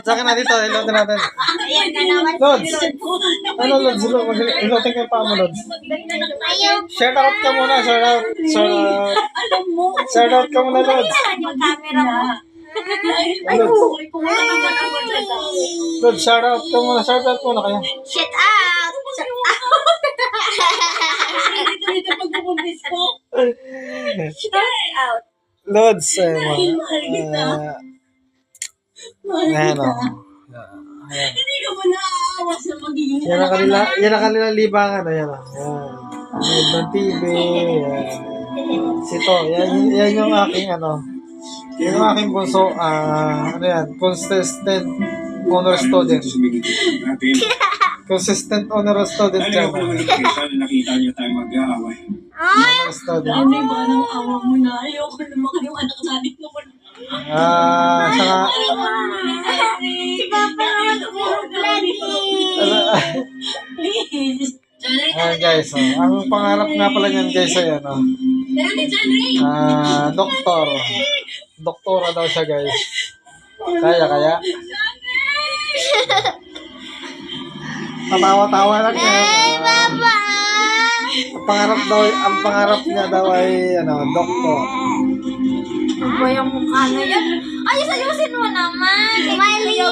Sa akin na dito, ilotin natin. Ayan ka naman. Lods! Ano, Lods? Ilotin ko yung paa mo, Lods. Ayaw. Shout out ka muna, shout out. Shout out. Alam mo. Shout out ka muna, Lods. Yung camera mo. Ay, uy, kung wala nang gagawin na sa Lods, shout out ka muna. Shout out muna kaya. Shut out. Shut out. dito pagpupuntis ko. Shut out. Lods, Mahal kita. Mahal Ayan, kita. o. Ayan. Hindi ka ba naaawa sa magiging Yan ang kanila libangan. Ayan, o. Ayan. Ayan, ng TV. Ayan. Sito, yan yung aking ano. Yan yung aking bunso. Ano yan? Consistent honor student. Consistent honor student siya. Nakita niyo tayo mag-aaway. Honor student. Ano ba ng awa mo na? Ayoko naman kayong anak natin naman. Saka, Si Papa naman umuulan Please. ayan guys. Ang pangarap nga pala niyan guys ay ano. Doktor. Doktora daw siya guys. Kaya. Tatawa-tawa lang yan. Papa. Ang pangarap niya daw ay ano, doktor. Ano ba yung mukha na yan? Ayos, ayusin mo naman. Smiley.